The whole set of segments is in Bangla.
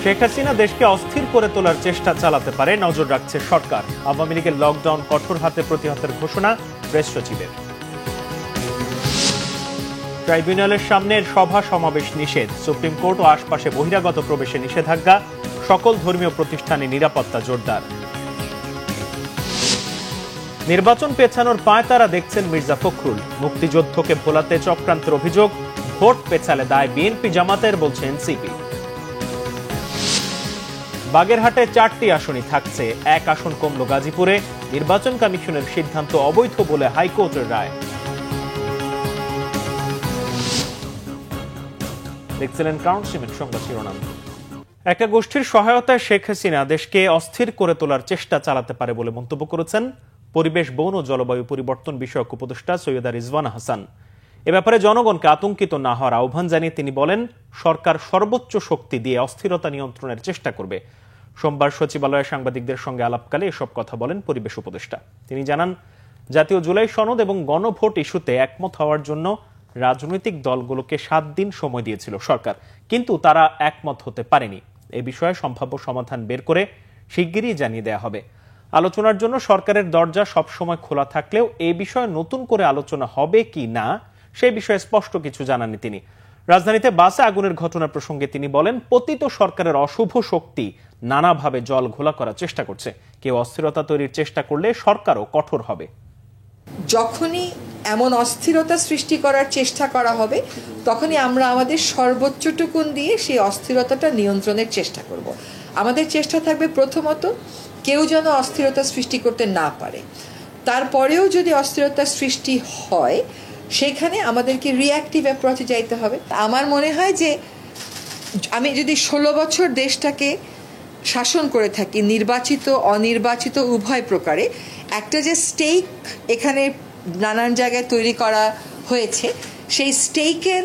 শেখ হাসিনা দেশকে অস্থির করে তোলার চেষ্টা চালাতে পারে, নজর রাখছে সরকার। আওয়ামী লীগের লকডাউন কঠোর হাতে প্রতিহতের ঘোষণা প্রেস সচিবের। ট্রাইব্যুনালের সামনে সভা সমাবেশ নিষেধ, সুপ্রিম কোর্ট ও আশপাশে বহিরাগত প্রবেশে নিষেধাজ্ঞা, সকল ধর্মীয় প্রতিষ্ঠানে নিরাপত্তা জোরদার। নির্বাচন পেছানোর পায়তারা দেখছেন মির্জা ফখরুল, মুক্তিযুদ্ধকে ভোলাতে চক্রান্তের অভিযোগ, ভোট পেছালে দায় বিএনপি জামাতের, বলছে এনসিপি। বাগেরহাটে 4টি আসনই থাকছে, 1 আসন কমল গাজীপুরে, নির্বাচন কমিশনের সিদ্ধান্ত অবৈধ বলে হাইকোর্টের রায়। দেখছিলেন কাউন্সিলের সংবাদ শিরোনাম। একটা গোষ্ঠীর সহায়তায় শেখ হাসিনা দেশকে অস্থির করে তোলার চেষ্টা চালাতে পারে বলে মন্তব্য করেছেন পরিবেশ, বন ও জলবায়ু পরিবর্তন বিষয়ক উপদেষ্টা সৈয়দা রিজওয়ানা হাসান। এ ব্যাপারে জনগণকে আতঙ্কিত না হওয়ার আহ্বান জানিয়ে তিনি বলেন, সরকার সর্বোচ্চ শক্তি দিয়ে অস্থিরতা নিয়ন্ত্রণের চেষ্টা করবে। সোমবার সচিবালয়ে সাংবাদিকদের সঙ্গে আলাপকালে এসব কথা বলেন পরিবেশ উপদেষ্টা। তিনি জানান, জাতীয় জুলাই সনদ এবং গণভোট ইস্যুতে একমত হওয়ার জন্য রাজনৈতিক দলগুলোকে 7 দিন সময় দিয়েছিল সরকার, কিন্তু তারা একমত হতে পারেনি। এ বিষয়ে সম্ভাব্য সমাধান বের করে শিগগিরই জানিয়ে দেওয়া হবে। আলোচনার জন্য সরকারের দরজা সবসময় খোলা থাকলেও এ বিষয়ে নতুন করে আলোচনা হবে কি না সে বিষয়ে স্পষ্ট কিছু জানাননি তিনি। রাজধানীতে বাসে আগুনের ঘটনা প্রসঙ্গে তিনি বলেন, পতিত সরকারের অশুভ শক্তি নানাভাবে জল ঘোলা করার চেষ্টা করছে। কেউ অস্থিরতা তৈরির চেষ্টা করলে সরকারও কঠোর হবে। যখনই এমন অস্থিরতা সৃষ্টি করার চেষ্টা করা হবে, তখনই আমরা আমাদের সর্বোচ্চটুকুন দিয়ে সেই অস্থিরতাটা নিয়ন্ত্রণের চেষ্টা করব। আমাদের চেষ্টা থাকবে প্রথমত কেউ যেন অস্থিরতা সৃষ্টি করতে না পারে। তারপরেও যদি অস্থিরতা সৃষ্টি হয়, সেখানে আমাদেরকে রিঅ্যাক্টিভ অ্যাপ্রোচে যাইতে হবে। আমার মনে হয় যে আমি যদি 16 বছর দেশটাকে শাসন করে থাকি, নির্বাচিত অনির্বাচিত উভয় প্রকারে, একটা যে স্টেক এখানে নানান জায়গায় তৈরি করা হয়েছে, সেই স্টেকের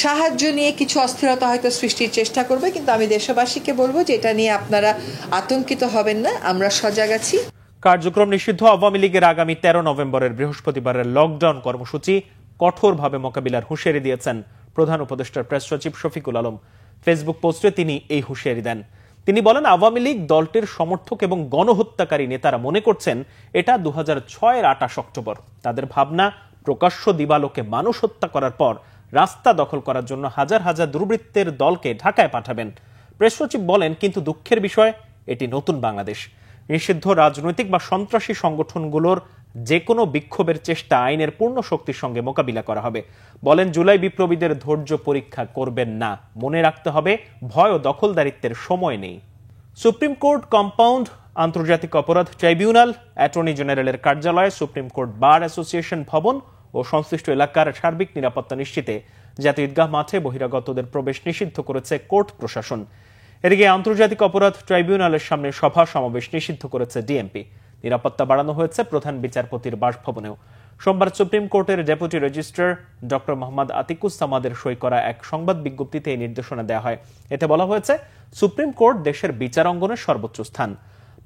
সাহায্য নিয়ে কিছু অস্থিরতা হয়তো সৃষ্টির চেষ্টা করবে। কিন্তু আমি দেশবাসীকে বলবো যে এটা নিয়ে আপনারা আতঙ্কিত হবেন না, আমরা সজাগ আছি। কার্যক্রম নিষিদ্ধ আওয়ামী লীগের আগামী 13 নভেম্বরের বৃহস্পতিবারের লকডাউন কর্মসূচি কঠোরভাবে মোকাবিলার হুঁশিয়ারি দিয়েছেন প্রধান উপদেষ্টার প্রেস সচিব শফিকুল আলম। ফেসবুক পোস্টে তিনি এই হুঁশিয়ারি দেন। তিনি বলেন, আওয়ামী লীগ দলটির সমর্থক এবং গণহত্যাকারী নেতারা মনে করছেন এটা 2006-এর 28 অক্টোবর। তাদের ভাবনা, প্রকাশ্য দিবালোকে মানুষ হত্যা করার পর রাস্তা দখল করার জন্য হাজার হাজার দুর্বৃত্তের দলকে ঢাকায় পাঠাবেন। প্রেস সচিব বলেন, কিন্তু দুঃখের বিষয়, এটি নতুন বাংলাদেশ। নিষিদ্ধ রাজনৈতিক বা সন্ত্রাসী সংগঠনগুলোর যে কোনো বিক্ষোভের চেষ্টা আইনের পূর্ণ শক্তির সঙ্গে মোকাবিলা করা হবে। বলেন, জুলাই বিপ্লবীদের ধৈর্য পরীক্ষা করবেন না। মনে রাখতে হবে, ভয় ও দখলদারিত্বের সময় নেই। সুপ্রিম কোর্ট কম্পাউন্ড, আন্তর্জাতিক অপরাধ ট্রাইব্যুনাল, অ্যাটর্নি জেনারেলের কার্যালয়, সুপ্রিম কোর্ট বার অ্যাসোসিয়েশন ভবন ও সংশ্লিষ্ট এলাকার সার্বিক নিরাপত্তা নিশ্চিতে জাতীয় ঈদগাহ মাঠে বহিরাগতদের প্রবেশ নিষিদ্ধ করেছে কোর্ট প্রশাসন। এদিকে আন্তর্জাতিক অপরাধ ট্রাইব্যুনালের সামনে সভা সমাবেশ নিষিদ্ধ করেছে ডিএমপি। নিরাপত্তা বাড়ানো হয়েছে প্রধান বিচারপতির বাসভবনেও। সোমবার সুপ্রিম কোর্টের ডেপুটি রেজিস্ট্রার ডক্টর মোহাম্মদ আতিকুজ্জামাদের সই করা এক সংবাদ বিজ্ঞপ্তিতে এই নির্দেশনা দেওয়া হয়। এতে বলা হয়েছে, সুপ্রিম কোর্ট দেশের বিচার অঙ্গনের সর্বোচ্চ স্থান।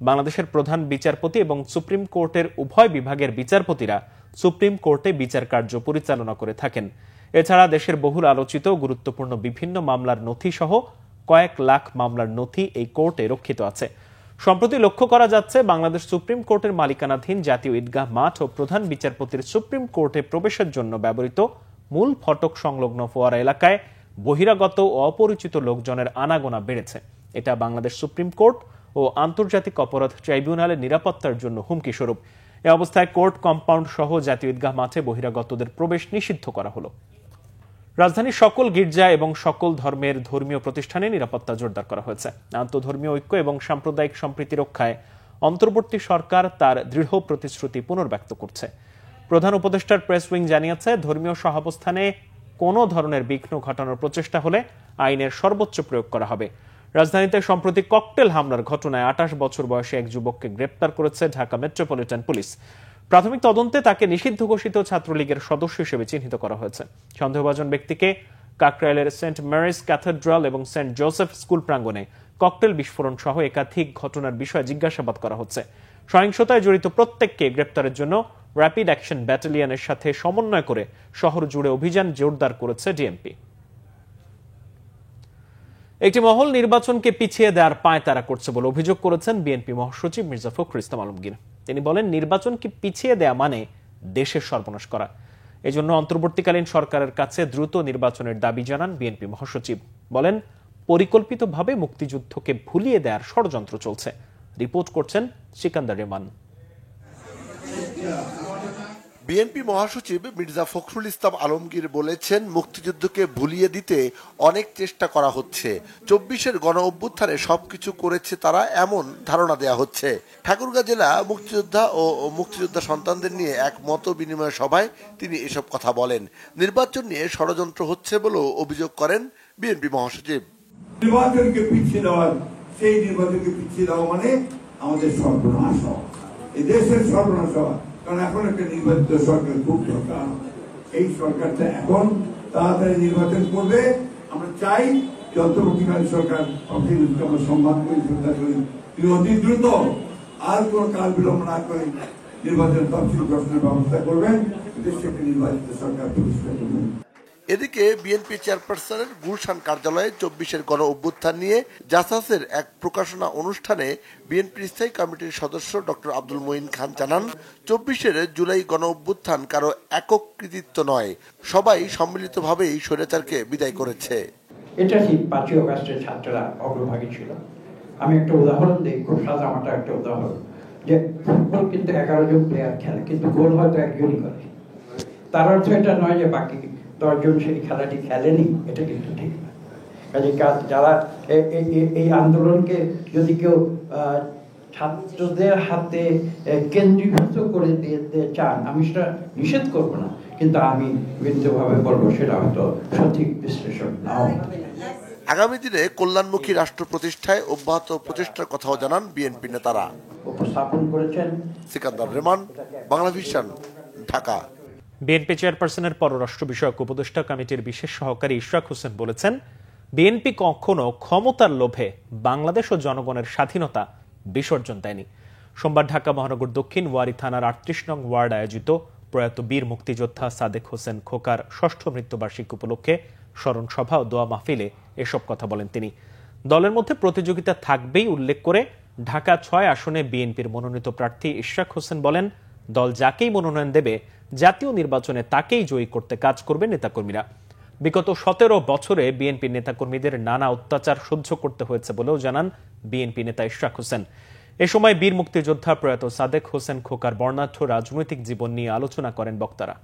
বাংলাদেশের প্রধান বিচারপতি এবং সুপ্রিম কোর্টের উভয় বিভাগের বিচারপতিরা সুপ্রিম কোর্টে বিচার কার্য পরিচালনা করে থাকেন। এছাড়া দেশের বহুল আলোচিত গুরুত্বপূর্ণ বিভিন্ন মামলার নথি সহ কয়েক লাখ মামলার নথি এই কোর্টে রক্ষিত আছে। সম্প্রতি লক্ষ্য করা যাচ্ছে, বাংলাদেশ সুপ্রিম কোর্টের মালিকানাধীন জাতীয় ঈদগাহ মাঠ ও প্রধান বিচারপতির সুপ্রিম কোর্টে প্রবেশের জন্য ব্যবহৃত মূল ফটক সংলগ্ন ফোয়ারা এলাকায় বহিরাগত ও অপরিচিত লোকজনের আনাগোনা বেড়েছে। এটা বাংলাদেশ সুপ্রিম কোর্ট ও আন্তর্জাতিক অপরাধ ট্রাইব্যুনালের নিরাপত্তার জন্য হুমকি স্বরূপ। এ অবস্থায় কোর্ট কম্পাউন্ড সহ জাতীয় ঈদগাহ মাঠে বহিরাগতদের প্রবেশ নিষিদ্ধ করা হলো। রাজধানীর সকল গির্জা এবং সকল ধর্মের ধর্মীয় প্রতিষ্ঠানে নিরাপত্তা জোরদার করা হয়েছে। আন্তঃধর্মীয় ঐক্য এবং সাম্প্রদায়িক সম্প্রীতি রক্ষায় অন্তর্বর্তী সরকার তার দৃঢ় প্রতিশ্রুতি পুনর্ব্যক্ত করছে। প্রধান উপদেষ্টার প্রেস উইং জানিয়েছে, ধর্মীয় সহাবস্থানে কোনো ধরনের বিঘ্ন ঘটানোর প্রচেষ্টা হলে আইনের সর্বোচ্চ প্রয়োগ করা হবে। রাজধানীতে সম্প্রতি ককটেল হামলার ঘটনায় 28 বছর বয়সী এক যুবককে গ্রেপ্তার করেছে ঢাকা মেট্রোপলিটন পুলিশ। প্রাথমিক তদন্তে তাকে নিষিদ্ধ ঘোষিত ছাত্রলীগের সদস্য হিসেবে চিহ্নিত করা হয়েছে। সন্দেহভাজন ব্যক্তিকে কাকরাইলের সেন্ট ম্যারিস ক্যাথেড্রাল এবং সেন্ট জোসেফ স্কুল প্রাঙ্গণে ককটেল বিস্ফোরণ সহ একাধিক ঘটনার বিষয়ে জিজ্ঞাসাবাদ করা হচ্ছে। সহিংসতায় জড়িত প্রত্যেককে গ্রেপ্তারের জন্য র্যাপিড অ্যাকশন ব্যাটালিয়নের সাথে সমন্বয় করে শহর জুড়ে অভিযান জোরদার করেছে ডিএমপি। একটি মহল নির্বাচনকে পিছিয়ে দেওয়ার পায়তারা করছে বলে অভিযোগ করেছেন বিএনপি মহাসচিব মির্জা ফখরুল ইসলাম আলমগীর। তিনি বলেন, নির্বাচনকে পিছিয়ে দেয়া মানে দেশের সর্বনাশ করা। এজন্য অন্তর্বর্তীকালীন সরকারের কাছে দ্রুত নির্বাচনের দাবি জানান বিএনপি মহাসচিব। বলেন, পরিকল্পিতভাবে মুক্তিযুদ্ধকে ভুলিয়ে দেওয়ার ষড়যন্ত্র চলছে। রিপোর্ট করছেন সিকান্দার রেমান। বিএনপি মহাসচিব মির্জা ফখরুল ইসলাম আলমগীর বলেছেন, মুক্তিযুদ্ধকে ভুলিয়ে দিতে অনেক চেষ্টা করা হচ্ছে। ২৪-এর গণ অভ্যুত্থানে সবকিছু করেছে তারা, এমন ধারণা দেয়া হচ্ছে। ঠাকুরগাঁ জেলা মুক্তিযোদ্ধা ও মুক্তিযোদ্ধা সন্তানদের নিয়ে এক মত বিনিময় সভায় তিনি এসব কথা বলেন। নির্বাচন নিয়ে ষড়যন্ত্র হচ্ছে বলেও অভিযোগ করেন বিএনপি মহাসচিব। নির্বাচনকে পিছিয়ে দেওয়া, সেই নির্বাচনকে পিছিয়ে দেওয়া মানে আমাদের সর্বনাশ হওয়া, এই দেশের সর্বনাশ হওয়া। কারণ এখন একটা নির্বাচিত সরকার খুব দরকার। এই সরকারটা এখন তাড়াতাড়ি নির্বাচন করবে। আমরা চাই যে অন্তর্বর্তীকালীন সরকার আমরা সম্মান করি, শ্রদ্ধা করি, তিনি অতি দ্রুত আর কোন কাল বিলম্ব না করে নির্বাচন তফসিল ঘোষণার ব্যবস্থা করবেন, দেশে একটা নির্বাচিত সরকার প্রতিষ্ঠা করবেন। এদিকে বিএনপি চেয়ারপারসনের গুলশান কার্যালয়ে ২৪-এর গণ অভ্যুত্থান নিয়ে জাসাসের এক প্রকাশনা অনুষ্ঠানে বিএনপির স্থায়ী কমিটির সদস্য ডক্টর আব্দুল মঈন খান জানান, ২৪-এর জুলাই গণ অভ্যুত্থান কারো একক কৃতিত্ব নয়, সবাই সম্মিলিতভাবেই স্বৈরাচারকে বিদায় করেছে। এটা ঠিক ৫ই অগাস্টের ছাত্ররা অগ্রভাগী ছিল। আমি একটা উদাহরণ দিই, খুব সাধারণ একটা উদাহরণ, যে ফুটবল কিন্তু ১১ জন প্লেয়ার খেলে, কিন্তু গোল হয়তো একজনই করে। তার অর্থ এটা নয় যে বাকি ১০ জন সেই খেলাটি খেলেনি, এটা কিন্তু ঠিক না। কাজে যারা এই আন্দোলনকে যদি কেউ ছাত্রদের হাতে কেন্দ্রীভূত করে দিতে চান, আমি সেটা নিষেধ করব না, কিন্তু আমি বিন্দুভাবে বলবো সেটা হয়তো সঠিক বিশ্লেষণ নাও। আগামী দিনে কল্যাণমুখী রাষ্ট্র প্রতিষ্ঠায় অব্যাহত প্রচেষ্টার কথাও জানান বিএনপি নেতারা। উপস্থাপন করেছেন সিকান্দার রেমান, বাংলাভিশন, ঢাকা। বিএনপি চেয়ারপারসনের পররাষ্ট্র বিষয়ক উপদেষ্টা কমিটির বিশেষ সহকারী ইশরাক হোসেন বলেছেন, বিএনপি কখনো ক্ষমতার লোভে বাংলাদেশ ও জনগণের স্বাধীনতা বিসর্জন দেয়নি। সোমবার ঢাকা মহানগর দক্ষিণ ওয়ারী থানার ৩৮ নং ওয়ার্ড আয়োজিত প্রয়াত বীর মুক্তিযোদ্ধা সাদেক হোসেন খোকার ৬ষ্ঠ মৃত্যুবার্ষিকী উপলক্ষে স্মরণ সভা ও দোয়া মাহফিলে এসব কথা বলেন তিনি। দলের মধ্যে প্রতিযোগিতা থাকবেই উল্লেখ করে ঢাকা ৬ আসনে বিএনপির মনোনীত প্রার্থী ইশরাক হোসেন বলেন, দল যাকেই মনোনয়ন দেবে জাতীয় নির্বাচনে তাকেই জয়ী করতে কাজ করবে নেতাকর্মীরা। বিগত ১৭ বছরে বিএনপি নেতাকর্মীদের নানা অত্যাচার সহ্য করতে হয়েছে বলেও জানান বিএনপি নেতা ইশরাক হোসেন। এ সময় বীর মুক্তিযোদ্ধা প্রয়াত সাদেক হোসেন খোকার বর্ণাঢ্য রাজনৈতিক জীবন নিয়ে আলোচনা করেন বক্তারা।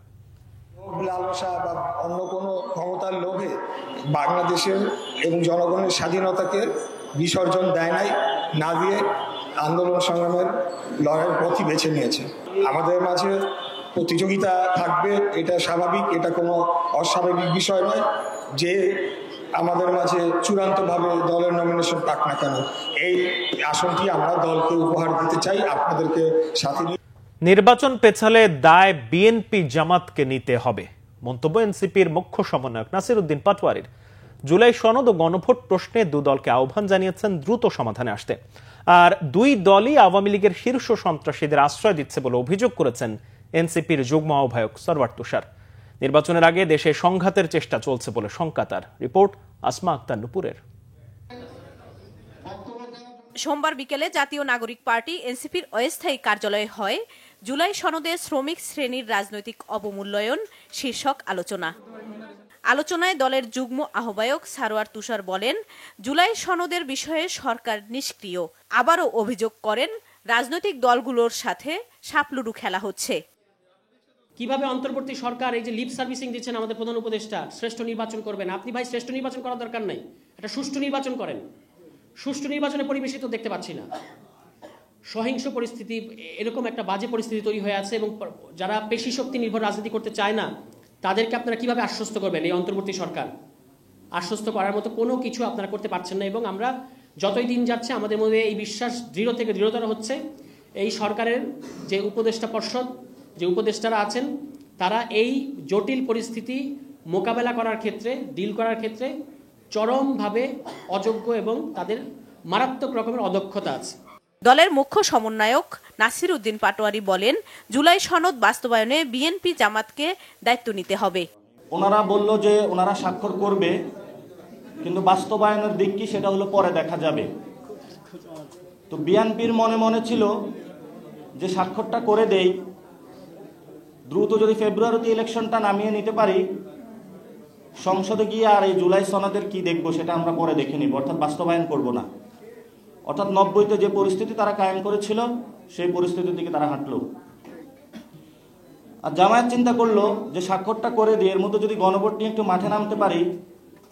লালসা বা অন্য কোনো ক্ষমতার লোভে বাংলাদেশের এবং জনগণের স্বাধীনতাকে বিসর্জন দেয় নাই, না দিয়ে আন্দোলন সংগ্রামের লড়াইয়ের পথই বেছে নিয়েছে। আমাদের মাঝে প্রতিযোগিতা থাকবে, এটা স্বাভাবিক, এটা কোনো অস্বাভাবিক বিষয় নয়। যে আমাদের মাঝে চূড়ান্তভাবে দলের নমিনেশন পাক না কেন, এই আসনটি আমরা দলকে উপহার দিতে চাই, আপনাদেরকে সাথে নিয়ে। নির্বাচন পেছালে দায় বিএনপি জামাতকে নিতে হবে, মন্তব্য এনসিপির মুখ্য সমন্বয়ক নাসির উদ্দিন পাটোয়ারির। জুলাই সনদ ও গণভোট প্রশ্নে দু দলকে আহ্বান জানিয়েছেন দ্রুত সমাধানে আসতে। আর দুই দলই আওয়ামী লীগের শীর্ষ সন্ত্রাসীদের আশ্রয় দিচ্ছে বলে অভিযোগ করেছেন এনসিপির যুগ্ম আহ্বায়ক সরওয়ার তুষার। নির্বাচনের আগে দেশে সংঘাতের চেষ্টা চলছে বলে শঙ্কা তার। রিপোর্ট আসমা আক্তার নুপুরের। সোমবার বিকেলে জাতীয় নাগরিক পার্টি এনসিপির অস্থায়ী কার্যালয়ে হয় জুলাই সনদে শ্রমিক শ্রেণীর রাজনৈতিক অবমূল্যায়ন শীর্ষক আলোচনা। আলোচনায় দলের যুগ্ম আহ্বায়ক সরওয়ার তুষার বলেন, জুলাই সনদের বিষয়ে সরকার নিষ্ক্রিয়। আবারও অভিযোগ করেন, রাজনৈতিক দলগুলোর সাথে সাপলুডু খেলা হচ্ছে। কিভাবে অন্তর্বর্তী সরকার এই যে লিপ সার্ভিসিং দিচ্ছেন আমাদের প্রধান উপদেষ্টা, শ্রেষ্ঠ নির্বাচন করবেন। আপনি ভাই শ্রেষ্ঠ নির্বাচন করার দরকার নাই, একটা সুষ্ঠু নির্বাচন করেন। সুষ্ঠু নির্বাচনে পরিবেশিত দেখতে পাচ্ছি না। সহিংস পরিস্থিতি, এরকম একটা বাজে পরিস্থিতি তৈরি হয়ে আছে এবং যারা পেশি শক্তি নির্ভর রাজনীতি করতে চায় না তাদেরকে আপনারা কিভাবে আশ্বস্ত করবেন? এই অন্তর্বর্তী সরকার আশ্বস্ত করার মতো কোনো কিছু আপনারা করতে পারছেন না। এবং আমরা যতই দিন যাচ্ছে আমাদের মধ্যে এই বিশ্বাস দৃঢ় থেকে দৃঢ়তর হচ্ছে, এই সরকারের যে উপদেষ্টা পর্ষদ, যে উপদেষ্টারা আছেন, তারা এই জটিল পরিস্থিতি মোকাবেলা করার ক্ষেত্রে, ডিল করার ক্ষেত্রে চরমভাবে অযোগ্য এবং তাদের মারাত্মক রকমের অদক্ষতা আছে। দলের মুখ্য সমন্বয়ক নাসির উদ্দিন পাটোয়ারি বলেন, জুলাই সনদ বাস্তবায়নে বিএনপি জামাতকে দায়িত্ব নিতে হবে। ওনারা বলল যে ওনারা স্বাক্ষর করবে, কিন্তু বাস্তবায়নের দিক কি সেটা হলো পরে দেখা যাবে। তো বিএনপির মনে মনে ছিল যে স্বাক্ষরটা করে দেই, দ্রুত যদি ফেব্রুয়ারিতে ইলেকশনটা নামিয়ে নিতে পারি, সংসদে গিয়ে আর এই জুলাই সনদের কি দেখব সেটা আমরা পরে দেখে নিব, অর্থাৎ বাস্তবায়ন করব না। অর্থাৎ 90তে যে পরিস্থিতি তারা কায়েম করেছিল সেই পরিস্থিতির দিকে তারা হাঁটলো। আর জামায়াত চিন্তা করলো যে স্বাক্ষরটা করে দিয়ে এর মধ্যে যদি গণভোট নিয়ে একটু মাঠে নামতে পারি,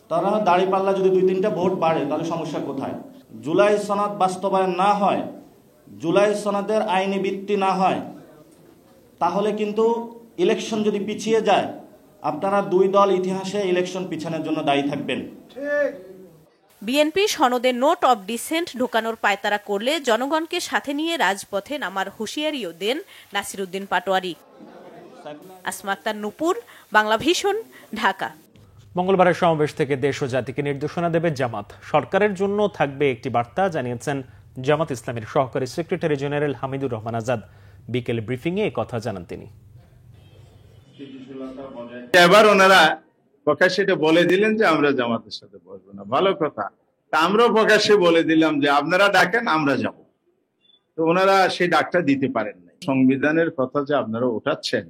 তাহলে দাঁড়িপাল্লা যদি 2-3টা ভোট বাড়ে তাহলে সমস্যা কোথায়? জুলাই সনদ বাস্তবায়ন না হয়, জুলাই সনদের আইনি ভিত্তি না হয়, তাহলে কিন্তু ইলেকশন যদি পিছিয়ে যায়, আপনারা দুই দল ইতিহাসে ইলেকশন পিছানোর জন্য দায়ী থাকবেন। বিএনপি সনদে নোট অব ডিসেন্ট ঢোকানোর পায়তারা করলে জনগণকে সাথে নিয়ে রাজপথে নামার হুঁশিয়ারিও দেন নাসিরউদ্দিন পাটোয়ারি। আসমা আক্তার, নূপুর, বাংলা ভিশন, ঢাকা। মঙ্গলবারের সমাবেশ থেকে দেশ ও জাতিকে নির্দেশনা দেবে জামাত। সরকারের জন্য থাকবে একটি বার্তা, জানিয়েছেন জামাত ইসলামের সহকারী সেক্রেটারি জেনারেল হামিদুর রহমান আজাদ। বিকেল ব্রিফিংয়ে এই কথা জানান তিনি। এবার ওনারা প্রকাশ্যে এটা বলে দিলেন যে আমরা জামাতের সাথে বসবো না, ভালো কথা। তা আমরাও প্রকাশ্যে বলে দিলাম যে আপনারা ডাকেন, আমরা যাব। তো ওনারা সেই ডাকটা দিতে পারেন না। সংবিধানের কথা যে আপনারা ওঠাচ্ছেন,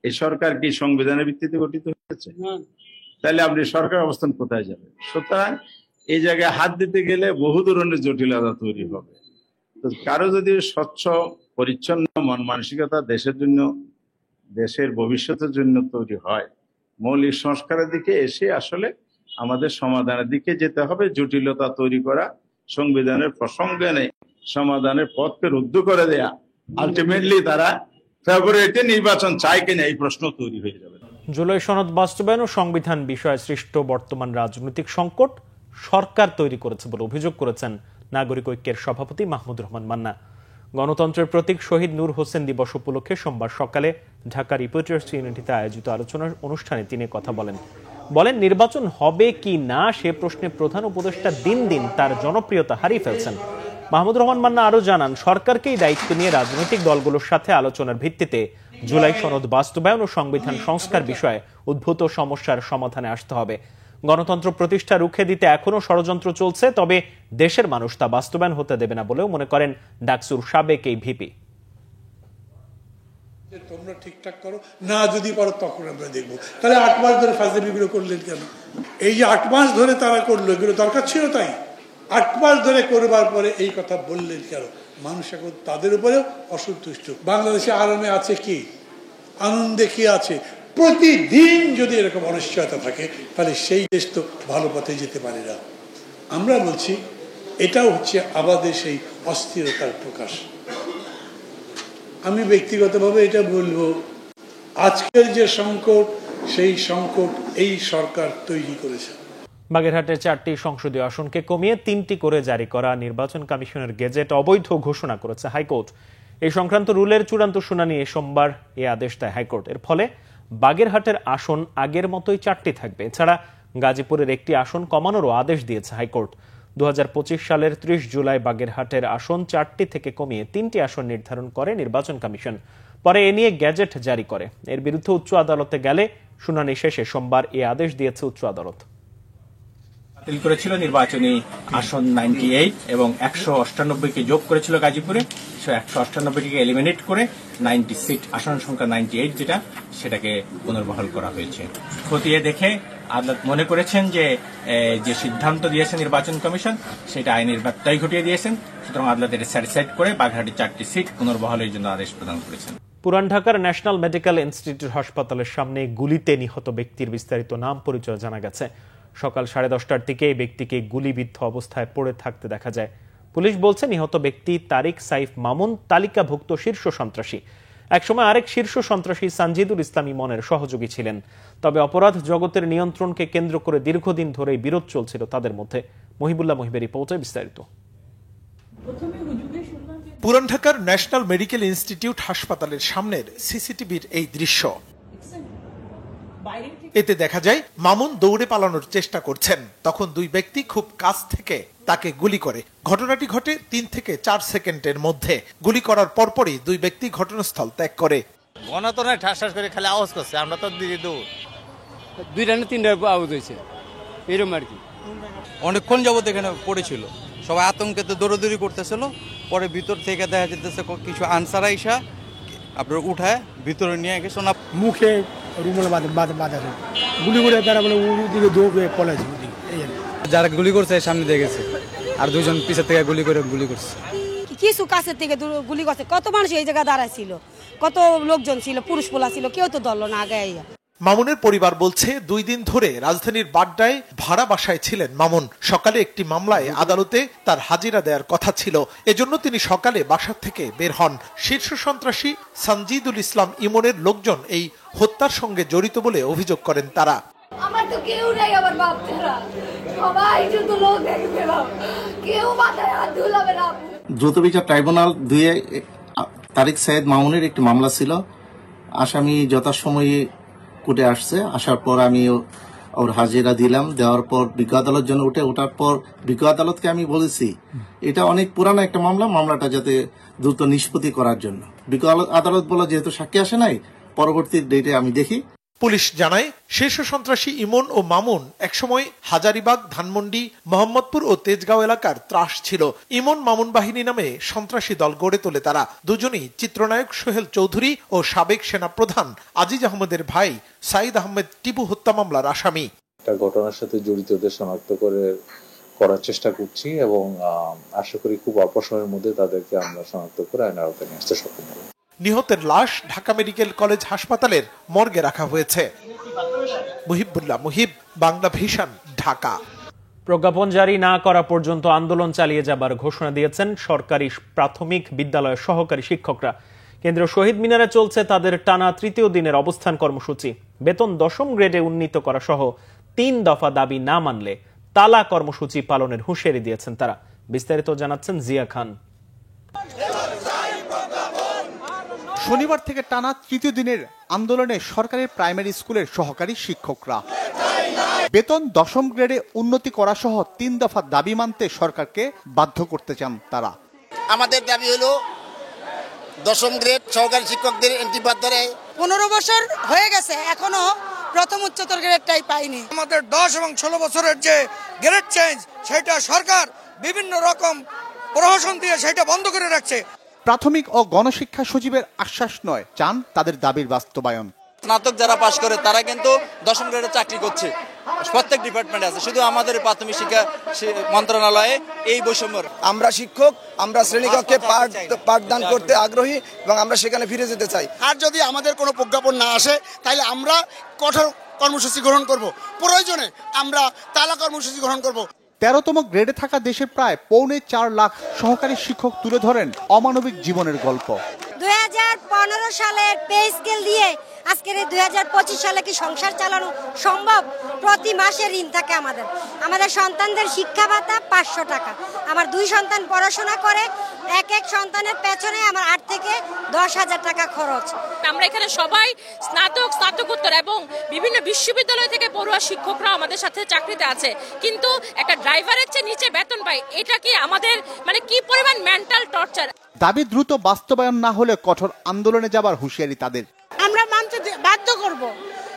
এই সরকার কি সংবিধানের ভিত্তিতে গঠিত হয়েছে? তাহলে আপনি সরকার অবস্থান কোথায় যাবে? সুতরাং এই জায়গায় হাত দিতে গেলে বহু ধরনের জটিলতা তৈরি হবে। তো কারো যদি স্বচ্ছ পরিচ্ছন্ন মন মানসিকতা দেশের জন্য, দেশের ভবিষ্যতের জন্য তৈরি হয়, মৌলিক সংস্কারের দিকে এসে আসলে আমাদের সমাধানের দিকে যেতে হবে। জটিলতা তৈরি করা, সংবিধানের প্রসঙ্গে নেই সমাধানের পথকে রুদ্ধ করে দেয়া, আলটিমেটলি তারা ফেব্রুয়ারিতে নির্বাচন চায় কিনা এই প্রশ্ন তৈরি হয়ে যাবে। জুলাই সনদ বাস্তবায়ন ও সংবিধান বিষয়ে সৃষ্ট বর্তমান রাজনৈতিক সংকট সরকার তৈরি করেছে বলে অভিযোগ করেছেন নাগরিক ঐক্যের সভাপতি মাহমুদুর রহমান মান্না। গণতন্ত্রের প্রতীক শহীদ নূর হোসেন দিবস উপলক্ষে সোমবার সকালে ঢাকা রিপোর্টার্স ইউনিটিতে আয়োজিত আলোচনার অনুষ্ঠানে তিনি কথা বলেন নির্বাচন হবে কি না সে প্রশ্নে প্রধান উপদেষ্টা দিন দিন তার জনপ্রিয়তা হারিয়ে ফেলছেন। মাহমুদুর রহমান মান্না আরো জানান, সরকারকেই দায়িত্ব নিয়ে রাজনৈতিক দলগুলোর সাথে আলোচনার ভিত্তিতে জুলাই সনদ বাস্তবায়ন ও সংবিধান সংস্কার বিষয়ে উদ্ভূত সমস্যার সমাধানে আসতে হবে। গণতন্ত্র প্রতিষ্ঠা রুখে দিতে এখনো ষড়যন্ত্র চলছে, তবে দেশের মানুষ তা বাস্তবায়ন হতে দেবে না বলেও মনে করেন ডাকসুর সাবেক এই ভিপি। তোমরা ঠিকঠাক করো না, যদি পারো তখন আমরা দেখবো। তাহলে 8 মাস ধরে ফাজলামিগুলো করলেন কেন? এই যে 8 মাস ধরে তারা করলো, এগুলো দরকার ছিল তাই? 8 মাস ধরে করবার পরে এই কথা বললেন কেন? মানুষ এখন তাদের উপরেও অসন্তুষ্ট। বাংলাদেশে আরামে আছে কি, আনন্দে কি আছে? প্রতিদিন যদি এরকম অনিশ্চয়তা থাকে তাহলে সেই দেশ তো ভালো পথে যেতে পারে না। আমরা বলছি এটাও হচ্ছে আমাদের সেই অস্থিরতার প্রকাশ। আমি ব্যক্তিগতভাবে এটা বলবো, আজকের যে সংকট, সেই সংকট এই সরকার তৈরি করেছে। বাগেরহাটের 4টি সংসদীয় আসনকে কমিয়ে 3টি করে জারি করা নির্বাচন কমিশনের গেজেট অবৈধ ঘোষণা করেছে হাইকোর্ট। এই সংক্রান্ত রুলের চূড়ান্ত শুনানি সোমবার এ আদেশ দেয় হাইকোর্ট। এর ফলে বাগেরহাটের আসন আগের মতোই 4টি থাকবে। এছাড়া গাজীপুরের একটি আসন কমানোরও আদেশ দিয়েছে হাইকোর্ট। 2025 সালের 30 জুলাই বাগেরহাটের আসন 4টি থেকে কমিয়ে 3টি আসন নির্ধারণ করে নির্বাচন কমিশন। পরে এ নিয়ে গেজেট জারি করে। এর বিরুদ্ধে উচ্চ আদালতে গেলে শুনানি শেষে সোমবার এ আদেশ দিয়েছে উচ্চ আদালত। বাতিল করেছিল নির্বাচনী আসন 98 এবং 198কে যোগ করেছিল গাজীপুরে। 198টিকে এলিমিনেট করে 96 আসন সংখ্যা 98 যেটা, সেটাকে পুনর্বহাল করা হয়েছে। খতিয়ে দেখে আদালত মনে করেছেন যে সিদ্ধান্ত দিয়েছে নির্বাচন কমিশন সেটা আইনের ব্যত্যয় ঘটিয়ে দিয়েছেন। সুতরাং আদালত এটা স্যাটিসফাইড করে বাগেরহাটের 4টি সিট পুনর্বহালের জন্য আদেশ প্রদান করেছেন। পুরান ঢাকার ন্যাশনাল মেডিকেল ইনস্টিটিউট হাসপাতালের সামনে গুলিতে নিহত ব্যক্তির বিস্তারিত নাম পরিচয় জানা গেছে। সকাল 10:30টার দিকে এই ব্যক্তিকে গুলিবিদ্ধ অবস্থায় পড়ে থাকতে দেখা যায়। পুলিশ বলছে নিহত ব্যক্তি তারিক সাইফ মামুন তালিকাভুক্ত শীর্ষ সন্ত্রাসী। একসময় আরেক শীর্ষ সন্ত্রাসী সানজিদুল ইসলাম ইমনের সহযোগী ছিলেন। তবে অপরাধ জগতের নিয়ন্ত্রণকে কেন্দ্র করে দীর্ঘদিন ধরেই বিরোধ চলছিল তাদের মধ্যে। মহিবুল্লাহ মহিবের রিপোর্টে বিস্তারিত। পুরান ঢাকার ন্যাশনাল মেডিকেল ইনস্টিটিউট হাসপাতালের সামনের সিসিটিভির এই দৃশ্য। এতে দেখা যায় মামুন দৌড়ে পালানোর চেষ্টা করছেন, তখন দুই ব্যক্তি খুব কাছ থেকে তাকে গুলি করে। ঘটনাটি ঘটে 3 থেকে 4 সেকেন্ডের মধ্যে। গুলি করার পরপরই দুই ব্যক্তি ঘটনাস্থল ত্যাগ করে। গণতন্ত্রে ঠাস ঠাস করে খালি আওয়াজ করছে, আমরা তো দিকে দৌড় 2টা না 3টা আওয়াজ হয়েছে এরকম আর কি। অনেকক্ষণ যাবত এখানে পড়েছিল, সবাই আতঙ্কেতে দৌড়াদৌড়ি করতেছিল। পরে ভিতর থেকে দেখা যেতেছে কিছু আনসার আইসা আপনার উঠায় ভিতরে নিয়ে গেছে না, মুখে রুমাল বাঁধা গুলি করে তারা বলে ওদিকে দৌড়ে পলাইছে। যারা গুলি করছে সামনে দিয়ে গেছে, আর দুজন পিছের থেকে গুলি করছে। কিছু কাছের থেকে গুলি করছে। কত মানুষ এই জায়গায় দাঁড়াইছিল, কত লোকজন ছিল, পুরুষ পোলা ছিল, কেউ তো ধরল না আগে। মামুনের পরিবার বলছে 2 দিন ধরে রাজধানীর বাড্ডায় ভাড়া বাসায় ছিলেন মামুন। সকালে একটি মামলায় আদালতে তার হাজিরা দেওয়ার কথা ছিল, এজন্য তিনি সকালে বাসা থেকে বের হন। শীর্ষ সন্ত্রাসী সানজিদুল ইসলাম ইমনের লোকজন এই হত্যার সঙ্গে জড়িত বলে অভিযোগ করেন তারা। আমার তো কেউ নেই, আমার বাপ ছাড়া সবাই শুধু লোক দেখবে, কেউ মাথায় হাত ধুলাবে না। দ্রুত বিচার ট্রাইব্যুনাল 2 তারিক সাইদ মামুনের একটি মামলা ছিল। আসামি যথাসময়ে কোর্টে আসছে, আসার পর আমি ওর হাজিরা দিলাম, দেওয়ার পর বিজ্ঞ আদালত জন্য ওঠার পর বিজ্ঞ আদালতকে আমি বলেছি এটা অনেক পুরানো একটা মামলাটা যাতে দ্রুত নিষ্পত্তি করার জন্য। বিজ্ঞ আদালত বলে যেহেতু সাক্ষী আসে নাই, পরবর্তী ডেটে আমি দেখি। পুলিশ জানায় শীর্ষ সন্ত্রাসী ইমন ও মামুন একসময় হাজারিবাগ, ধানমন্ডি, মোহাম্মদপুর ও তেজগাঁও এলাকার ত্রাস ছিল। ইমন মামুন বাহিনী নামে সন্ত্রাসী দল গড়ে তোলে তারা। দুজনই চিত্রনায়ক সোহেল চৌধুরী ও সাবেক সেনা প্রধান আজিজ আহমেদের ভাই সাইদ আহমেদ টিপু হত্যা মামলার আসামি। ঘটনার সাথে জড়িতদের শনাক্ত করার চেষ্টা করছি এবং আশা করি খুব অল্প সময়ের মধ্যে তাদেরকে আমরা শনাক্ত করে আইনের আওতায় নিয়ে আসতে সক্ষম হব। নিহতের লাশ ঢাকা মেডিকেল কলেজ হাসপাতালের মর্গে রাখা হয়েছে। মুহিবুল্লাহ মুহিব, বাংলা ভিশন, ঢাকা। প্রজ্ঞাপন জারি না করা পর্যন্ত আন্দোলন চালিয়ে যাবার ঘোষণা দিয়েছেন সরকারি প্রাথমিক বিদ্যালয়ের সহকারী শিক্ষকরা। কেন্দ্রীয় শহীদ মিনারে চলছে তাদের টানা 3য় দিনের অবস্থান কর্মসূচি। বেতন 10ম গ্রেডে উন্নীত করা সহ 3 দফা দাবি না মানলে তালা কর্মসূচি পালনের হুঁশিয়ারি দিয়েছেন তারা। বিস্তারিত জানাচ্ছেন জিয়া খান। শনিবার থেকে টানা 3য় দিনের আন্দোলনে সরকারি প্রাইমারি স্কুলের সহকারী শিক্ষকরা বেতন 10ম গ্রেডে উন্নতি করা সহ 3 দফা দাবি মানতে সরকারকে বাধ্য করতে চান তারা। আমাদের দাবি হলো 10ম গ্রেড সহকারী শিক্ষকদের এন্ট্রি বাদ ধরে 15 বছর হয়ে গেছে, এখনো প্রথম উচ্চতর গ্রেডটাই পাইনি। আমাদের 10 এবং 16 বছরের যে গ্রেড চেঞ্জ, সেটা সরকার বিভিন্ন রকম প্রহসন দিয়ে সেটা বন্ধ করে রাখছে। প্রাথমিক ও গণশিক্ষা সচিবের আশ্বাস নয়, চান তাদের দাবির বাস্তবায়ন। স্নাতক যারা পাশ করে তারা কিন্তু 10ম গ্রেডে চাকরি করছে, প্রত্যেক ডিপার্টমেন্টে আছে, শুধু আমাদের প্রাথমিক শিক্ষা মন্ত্রণালয়ে এই বৈষম্য। আমরা শিক্ষক, আমরা শ্রেণীকক্ষে পাঠদান করতে আগ্রহী এবং আমরা সেখানে ফিরে যেতে চাই। আর যদি আমাদের কোনো প্রজ্ঞাপন না আসে তাহলে আমরা কঠোর কর্মসূচি গ্রহণ করব, প্রয়োজনে আমরা তালা কর্মসূচি গ্রহণ করব। 13তম গ্রেডে থাকা দেশের প্রায় 4.25 লাখ সহকারী শিক্ষক তুলে ধরেন অমানবিক জীবনের গল্প। 2015 সালের পে স্কেল দিয়ে আজকের 2025 সালে কি সংসার চালানো সম্ভব? প্রতি মাসে ঋণ থাকে আমাদের সন্তানদের শিক্ষা ভাতা 500 টাকা। আমার 2 সন্তান পড়াশোনা করে, এক সন্তানের পেছনে আমার 8 থেকে 10,000 টাকা খরচ। আমরা এখানে সবাই স্নাতকোত্তর এবং বিভিন্ন বিশ্ববিদ্যালয় থেকে পড়ুয়া শিক্ষকরা আমাদের সাথে চাকরিতে আছে, কিন্তু একটা ড্রাইভারের চেয়ে নিচে বেতন পায়। এটা কি আমাদের কি পরিমাণ মেন্টাল টর্চার? দাবি দ্রুত বাস্তবায়ন না হলে কঠোর আন্দোলনে যাবার হুঁশিয়ারি তাদের। আমরা মানতে বাধ্য করব,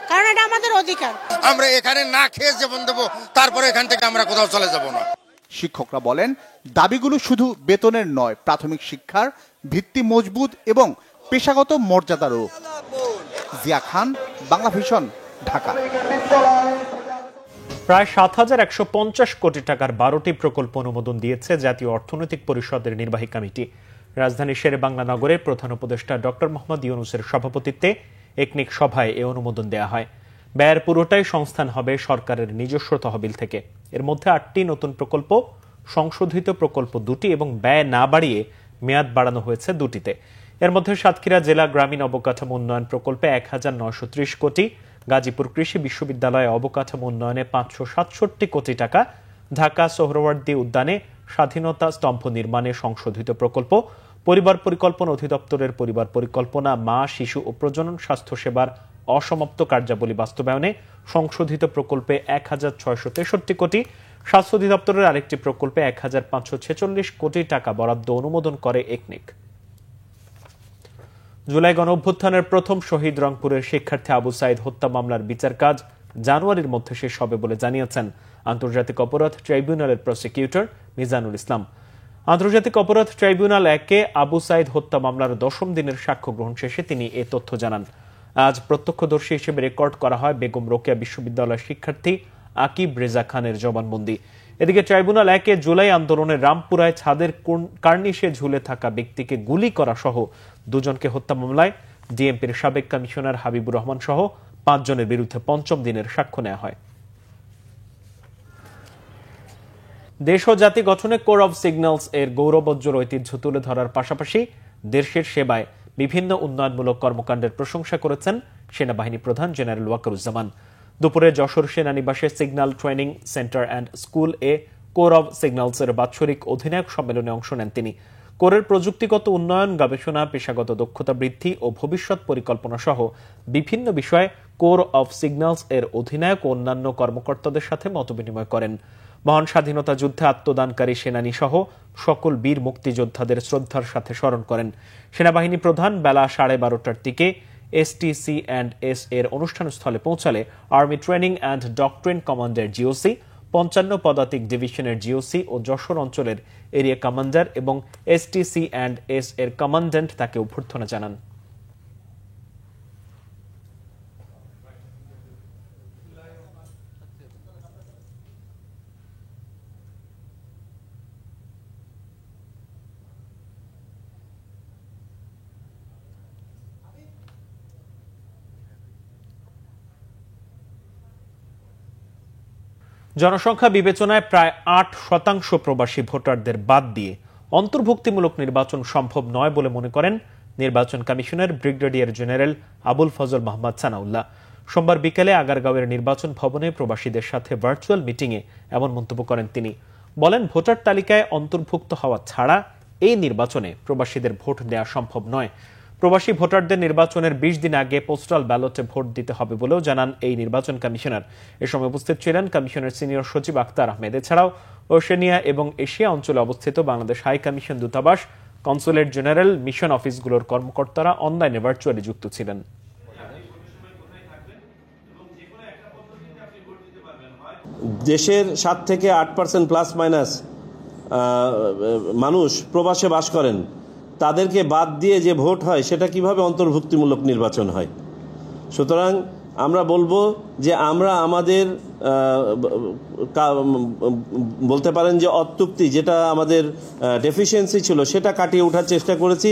কারণ এটা আমাদের অধিকার। আমরা এখানে না খেয়ে জীবন দেব, তারপরে এখান থেকে আমরা কোথাও চলে যাব না। শিক্ষকরা বলেন দাবিগুলো শুধু বেতনের নয়, প্রাথমিক শিক্ষার ভিত্তি মজবুত এবং পেশাগত মর্যাদারও। জিয়া খান, বাংলা ভিশন, ঢাকা। প্রায় 7,150 কোটি টাকার 12টি প্রকল্প অনুমোদন দিয়েছে জাতীয় অর্থনৈতিক পরিষদের নির্বাহী কমিটি। রাজধানীর শেরেবাংলা নগরের প্রধান উপদেষ্টা ডক্টর মোহাম্মদ ইউনূসের সভাপতিত্বে একনিক সভায় এ অনুমোদন দেয়া হয়। ব্যয়ের পুরোটাই সংস্থান হবে সরকারের নিজস্ব তহবিল থেকে। এর মধ্যে 8টি নতুন প্রকল্প, সংশোধিত প্রকল্প 2টি এবং ব্যয় না বাড়িয়ে মেয়াদ বাড়ানো হয়েছে 2টিতে। এর মধ্যে সাতক্ষীরা জেলা গ্রামীণ অবকাঠামো উন্নয়ন প্রকল্পে 1,930 কোটি, গাজীপুর কৃষি বিশ্ববিদ্যালয়ে অবকাঠামো উন্নয়নে 567 কোটি টাকা, ঢাকা সোহরাওয়ার্দী উদ্যানে স্বাধীনতা স্তম্ভ নির্মাণে সংশোধিত প্রকল্প, পরিবার পরিকল্পনা অধিদপ্তরের পরিবার পরিকল্পনা, মা, শিশু ও প্রজনন স্বাস্থ্যসেবার অসমাপ্ত কার্যাবলী বাস্তবায়নে সংশোধিত প্রকল্পে 1,663 কোটি, স্বাস্থ্য অধিদপ্তরের আরেকটি প্রকল্পে 1,546 কোটি টাকা বরাদ্দ অনুমোদন করে একনিক। জুলাই গণ অভ্যুত্থানের প্রথম শহীদ রংপুরের শিক্ষার্থী আবু সাইদ হত্যা মামলার বিচার কাজ জানুয়ারির মধ্যে শেষ হবে বলে জানিয়েছেন আন্তর্জাতিক অপরাধ ট্রাইব্যুনালের প্রসিকিউটর মিজানুল ইসলাম। আন্তর্জাতিক অপরাধ ট্রাইব্যুনাল 1-এ আবু সাইদ হত্যা মামলার 10ম দিনের সাক্ষ্য গ্রহণ শেষে তিনি এ তথ্য জানান। আজ প্রত্যক্ষদর্শী হিসেবে রেকর্ড করা হয় বেগম রোকেয়া বিশ্ববিদ্যালয়ের শিক্ষার্থী আকিব রেজা খানের জবানবন্দি। এদিকে ট্রাইব্যুনাল 1-এ জুলাই আন্দোলনের রামপুরায় ছাদের কার্নিশে ঝুলে থাকা ব্যক্তিকে গুলি করা সহ 2 জনকে হত্যা মামলায় ডিএমপির সাবেক কমিশনার হাবিবুর রহমান সহ 5 জনের বিরুদ্ধে 5ম দিনের সাক্ষ্য নেওয়া হয়। দেশ ও জাতি গঠনে কোর অব সিগন্যালস এর গৌরবোজ্জ্বল ঐতিহ্য তুলে ধরার পাশাপাশি দেশের সেবায় বিভিন্ন উন্নয়নমূলক কর্মকাণ্ডের প্রশংসা করেছেন সেনাবাহিনী প্রধান জেনারেল ওয়াকারুজ্জামান। দুপুরে যশোর সেনানিবাসে signal training centre and school A core of signals এর বাৎসরিক অধিনায়ক সম্মেলনে অংশ নেন তিনি। কোরের প্রযুক্তিগত উন্নয়ন, গবেষণা, পেশাগত দক্ষতা বৃদ্ধি ও ভবিষ্যৎ পরিকল্পনা সহ বিভিন্ন বিষয়ে কোর অব সিগন্যালস এর অধিনায়ক ও অন্যান্য কর্মকর্তাদের সাথে মতবিনিময় করেন। মহান স্বাধীনতা যুদ্ধে আত্মদানকারী সেনানী সহ সকল বীর মুক্তিযোদ্ধাদের শ্রদ্ধার সাথে স্মরণ করেন। সেনাবাহিনী প্রধান বেলা 12:30টার দিকে STC&S এর অনুষ্ঠানস্থলে পৌঁছালে আর্মি ট্রেনিং অ্যান্ড ডক্ট্রিন কমান্ডের জিওসি, 55 পদাতিক ডিভিশনের জিওসি ও যশোর অঞ্চলের এরিয়া কমান্ডার এবং STC&S এর কমান্ড্যান্ট তাকে অভ্যর্থনা জানান। জনসংখ্যা বিবেচনায় প্রায় 8% প্রবাসী ভোটারদের বাদ দিয়ে অন্তর্ভুক্তিমূলক নির্বাচন সম্ভব নয় বলে মনে করেন নির্বাচন commissioner brigadier general Abul Fazal Mohammad Sanaullah. সোমবার বিকেলে আগারগাঁওয়ের নির্বাচন ভবনে প্রবাসীদের সাথে ভার্চুয়াল মিটিংয়ে এমন মন্তব্য করেন তিনি। বলেন, ভোটার তালিকায় অন্তর্ভুক্ত হওয়া ছাড়া এই নির্বাচনে প্রবাসীদের ভোট দেওয়া সম্ভব নয়। প্রবাসী ভোটারদের নির্বাচনের 20 দিন আগে পোস্টাল ব্যালটে ভোট দিতে হবে বলেও জানান এই নির্বাচন কমিশনার। এ সময় উপস্থিত ছিলেন কমিশনের সিনিয়র সচিব আক্তার আহমেদ। এছাড়াও ওশেনিয়া এবং এশিয়া অঞ্চলে অবস্থিত বাংলাদেশ হাই কমিশন দূতাবাস, কনসুলেট জেনারেল, মিশন অফিসগুলোর কর্মকর্তারা অনলাইনে ভার্চুয়ালি যুক্ত ছিলেন। দেশের 7 থেকে 8% প্লাস মাইনাস মানুষ প্রবাসে বাস করেন, তাদেরকে বাদ দিয়ে যে ভোট হয় সেটা কিভাবে অন্তর্ভুক্তিমূলক নির্বাচন হয়? সুতরাং আমরা বলবো যে আমরা আমাদের বলতে পারেন যে অত্যুক্তি, যেটা আমাদের ডেফিসিয়েন্সি ছিল, সেটা কাটিয়ে ওঠার চেষ্টা করেছি।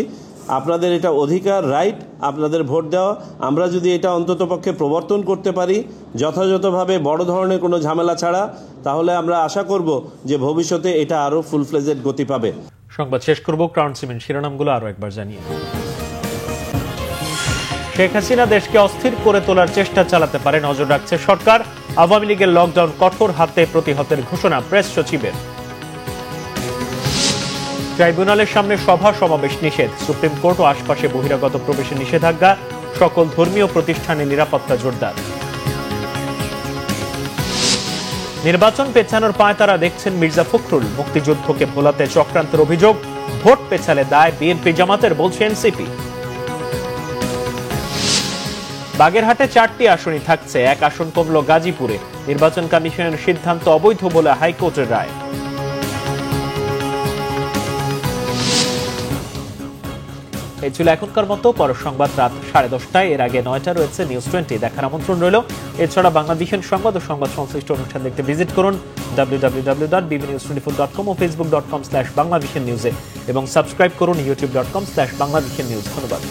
আপনাদের এটা অধিকার, রাইট, আপনাদের ভোট দেওয়া। আমরা যদি এটা অন্ততপক্ষে প্রবর্তন করতে পারি যথাযথভাবে, বড় ধরনের কোনো ঝামেলা ছাড়া, তাহলে আমরা আশা করব যে ভবিষ্যতে এটা আরো ফুল ফ্লেজেড গতি পাবে। সংবাদ শেষ করব ক্রাউন সিমেন্ট শিরোনামগুলো আরো একবার জানিয়ে। শেখ হাসিনা দেশকে অস্থির করে তোলার চেষ্টা চালাতে পারে, নজর রাখছে সরকার। আওয়ামী লীগের লকডাউন কঠোর হাতে প্রতিহতের ঘোষণা প্রেস সচিবের। ট্রাইব্যুনালের সামনে সভা সমাবেশ নিষেধ, সুপ্রিম কোর্ট ও আশপাশে বহিরাগত প্রবেশে নিষেধাজ্ঞা, সকল ধর্মীয় প্রতিষ্ঠানে নিরাপত্তা জোরদার। নির্বাচন পেছানোর পায়তারা দেখছেন মির্জা ফখরুল, মুক্তিযুদ্ধকে ভোলাতে চক্রান্তের অভিযোগ, ভোট পেছালে দায় বিএনপি জামাতের, বলছে এনসিপি। বাগেরহাটে 4টি আসনই থাকছে, 1 আসন কমল গাজীপুরে, নির্বাচন কমিশনের সিদ্ধান্ত অবৈধ বলে হাইকোর্টের রায়। এই ছিল এখনকার মতো, পরের সংবাদ রাত 10:30। এর আগে 9টা রয়েছে নিউজ 20, দেখার আমন্ত্রণ রইল। এছাড়া বাংলাদেশের সংবাদ ও সংবাদ সংশ্লিষ্ট অনুষ্ঠান দেখতে ভিজিট করুন www.bbnews24.com ও facebook.com/banglavishnnews এবং সাবস্ক্রাইব করুন youtube.com/banglavishnnews। ধন্যবাদ।